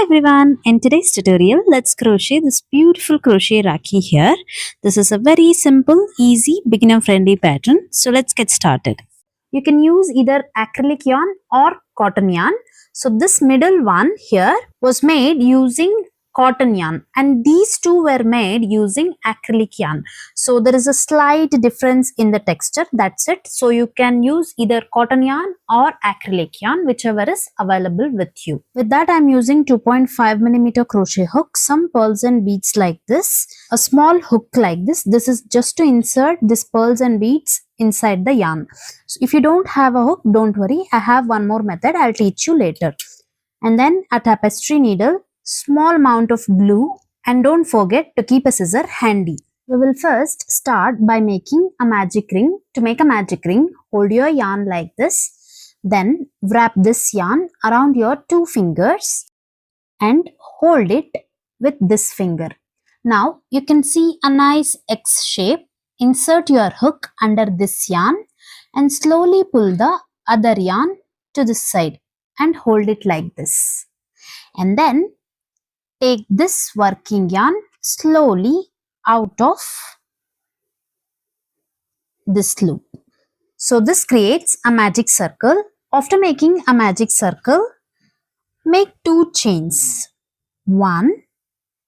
everyone, in today's tutorial let's crochet this beautiful crochet Rakhi here. This is a very simple, easy, beginner friendly pattern. So let's get started. You can use either acrylic yarn or cotton yarn. So this middle one here was made using cotton yarn and these two were made using acrylic yarn. So there is a slight difference in the texture, that's it. So you can use either cotton yarn or acrylic yarn, whichever is available with you. With that I am using 2.5mm crochet hook, some pearls and beads like this, a small hook like this. This is just to insert this pearls and beads inside the yarn. So if you don't have a hook, don't worry, I have one more method, I'll teach you later. And then a tapestry needle, small amount of glue, and don't forget to keep a scissor handy. We will first start by making a magic ring. To make a magic ring, hold your yarn like this, then wrap this yarn around your two fingers and hold it with this finger. Now you can see a nice X shape. Insert your hook under this yarn and slowly pull the other yarn to this side and hold it like this. And then take this working yarn slowly out of this loop. So this creates a magic circle. After making a magic circle, make 2 chains, 1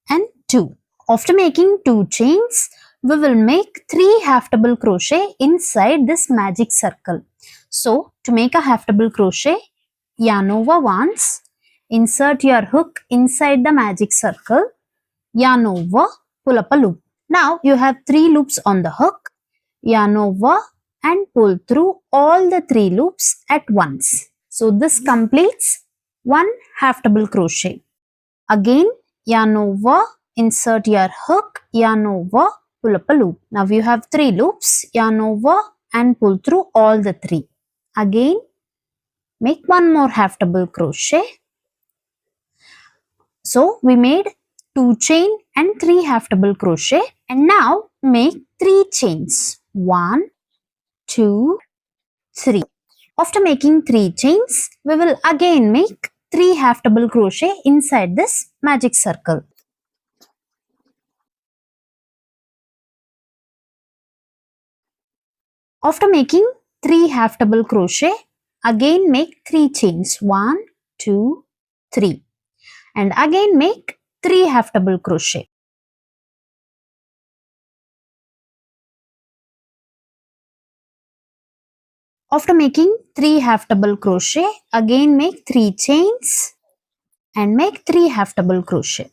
and 2. After making 2 chains, we will make 3 half double crochet inside this magic circle. So to make a half double crochet, yarn over once, insert your hook inside the magic circle, yarn over, pull up a loop. Now you have 3 loops on the hook, yarn over and pull through all the 3 loops at once. So this completes 1 half double crochet. Again yarn over, insert your hook, yarn over, pull up a loop. Now you have 3 loops, yarn over and pull through all the 3. Again make 1 more half double crochet. So we made 2 chain and 3 half double crochet, and now make 3 chains, 1, 2, 3. After making 3 chains, we will again make 3 half double crochet inside this magic circle. After making 3 half double crochet, again make 3 chains, 1, 2, 3. And again make 3 half double crochet. After making 3 half double crochet, again make 3 chains and make 3 half double crochet.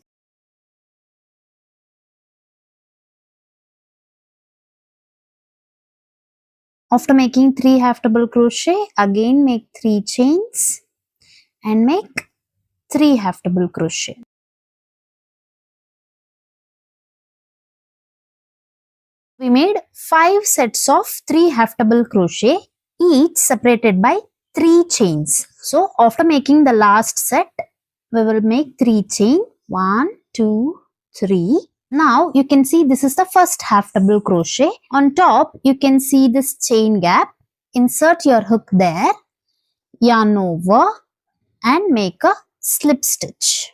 After making 3 half double crochet, again make 3 chains and make 3 half double crochet. We made 5 sets of 3 half double crochet, each separated by 3 chains. So after making the last set, we will make 3 chain, 1, 2, 3. Now you can see this is the first half double crochet. On top you can see this chain gap. Insert your hook there, yarn over and make a slip stitch.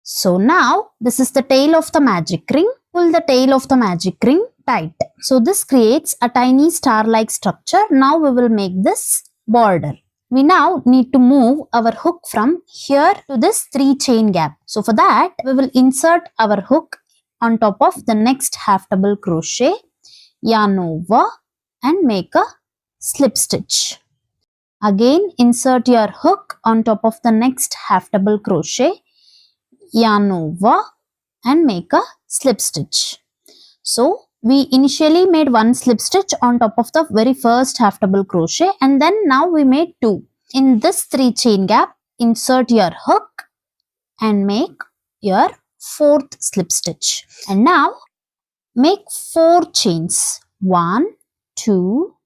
So now this is the tail of the magic ring. Pull the tail of the magic ring tight. So this creates a tiny star-like structure. Now we will make this border. We now need to move our hook from here to this 3 chain gap. So for that we will insert our hook on top of the next half double crochet, yarn over and make a slip stitch. Again insert your hook on top of the next half double crochet, yarn over and make a slip stitch. So we initially made 1 slip stitch on top of the very first half double crochet, and then now we made 2. In this 3 chain gap, insert your hook and make your 4th slip stitch. And now make 4 chains, 1, 2,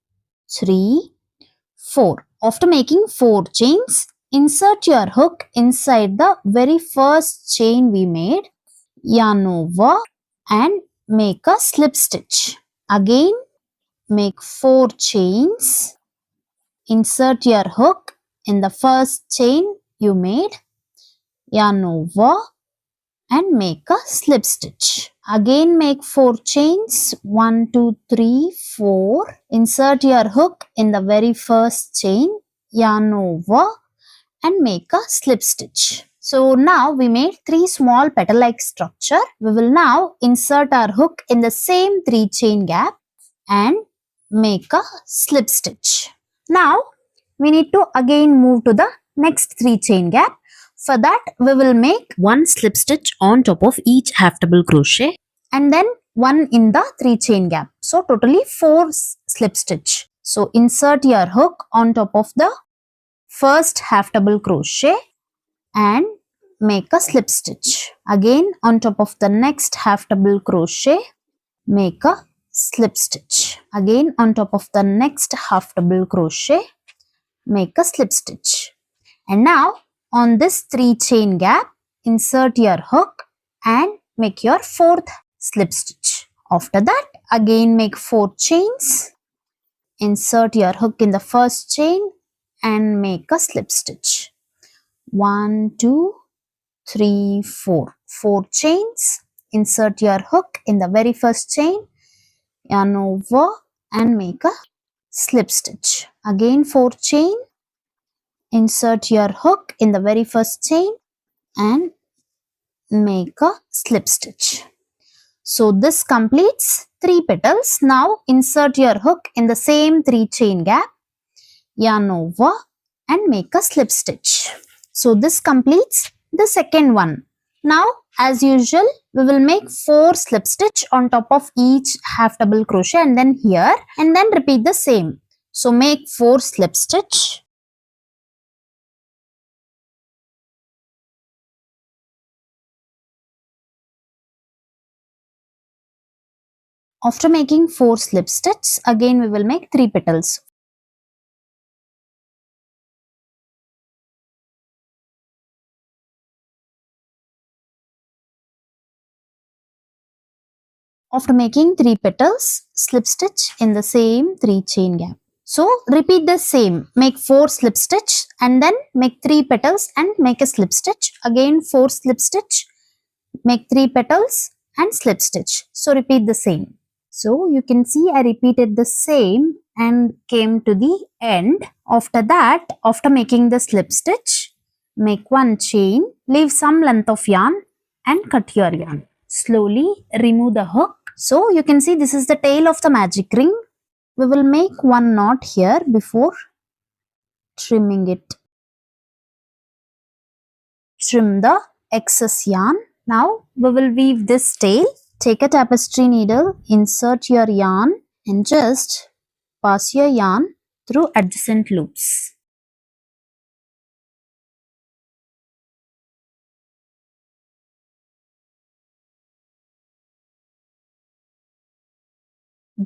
3, 4. After making 4 chains, insert your hook inside the very first chain we made, yarn over and make a slip stitch. Again make 4 chains, insert your hook in the first chain you made, yarn over and make a slip stitch. Again make 4 chains, 1 2 3 4. Insert your hook in the very first chain, yarn over and make a slip stitch. So now we made 3 small petal like structure. We will now insert our hook in the same 3 chain gap and make a slip stitch. Now we need to again move to the next 3 chain gap. For that we will make 1 slip stitch on top of each half double crochet and then 1 in the 3 chain gap. So totally 4 slip stitch. So insert your hook on top of the first half double crochet and make a slip stitch. Again on top of the next half double crochet, make a slip stitch. Again on top of the next half double crochet, make a slip stitch. And now on this 3 chain gap, insert your hook and make your 4th slip stitch. After that, again make 4 chains, insert your hook in the first chain and make a slip stitch. 1 2 3 4. 4 chains, insert your hook in the very first chain, yarn over and make a slip stitch. Again 4 chain, insert your hook in the very first chain and make a slip stitch. So this completes 3 petals. Now insert your hook in the same 3 chain gap, yarn over and make a slip stitch. So this completes the second one. Now as usual we will make 4 slip stitch on top of each half double crochet and then here, and then repeat the same. So make 4 slip stitch. After making 4 slip stitches, again we will make 3 petals. After making 3 petals, slip stitch in the same 3 chain gap. So repeat the same. Make 4 slip stitch and then make 3 petals and make a slip stitch. Again 4 slip stitch, make 3 petals and slip stitch. So repeat the same. So you can see I repeated the same and came to the end. After that, after making the slip stitch, make 1 chain, leave some length of yarn and cut your yarn. Slowly remove the hook. So you can see this is the tail of the magic ring. We will make 1 knot here before trimming it. Trim the excess yarn. Now we will weave this tail. Take a tapestry needle, insert your yarn and just pass your yarn through adjacent loops.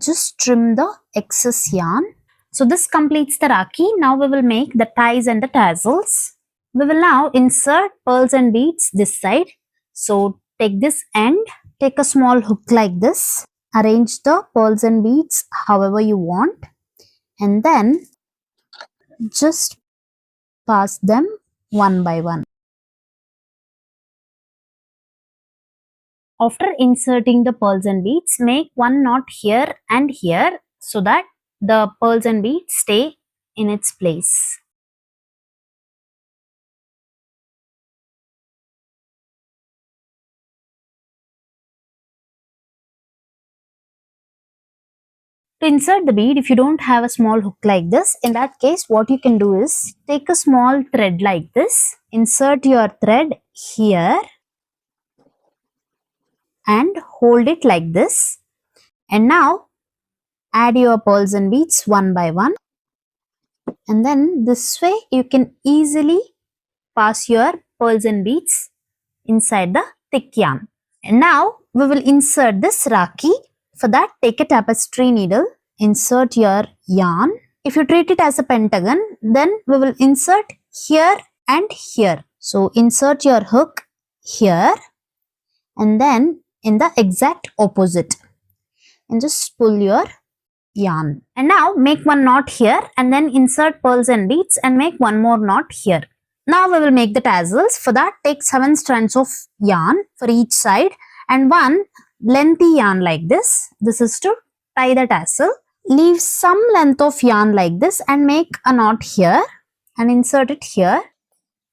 Just trim the excess yarn. So this completes the Rakhi. Now we will make the ties and the tassels. We will now insert pearls and beads this side. So take this end. Take a small hook like this, arrange the pearls and beads however you want and then just pass them one by one. After inserting the pearls and beads, make 1 knot here and here so that the pearls and beads stay in its place. To insert the bead, if you don't have a small hook like this, in that case what you can do is take a small thread like this, insert your thread here and hold it like this, and now add your pearls and beads one by one, and then this way you can easily pass your pearls and beads inside the thick yarn. And now we will insert this Rakhi. For that, take a tapestry needle, insert your yarn. If you treat it as a pentagon, then we will insert here and here. So insert your hook here and then in the exact opposite and just pull your yarn. And now make 1 knot here and then insert pearls and beads and make 1 more knot here. Now we will make the tassels. For that, take 7 strands of yarn for each side and one lengthy yarn like this. This is to tie the tassel. Leave some length of yarn like this and make a knot here and insert it here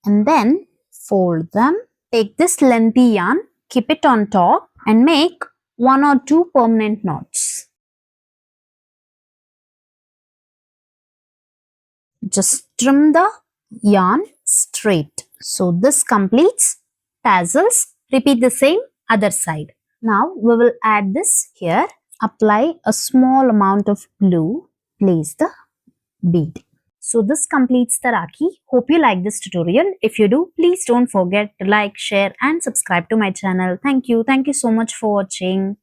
and then fold them. Take this lengthy yarn, keep it on top and make 1 or 2 permanent knots. Just trim the yarn straight. So this completes tassels. Repeat the same other side. Now we will add this here. Apply a small amount of glue. Place the bead. So this completes the Rakhi. Hope you like this tutorial. If you do, please don't forget to like, share and subscribe to my channel. Thank you. Thank you so much for watching.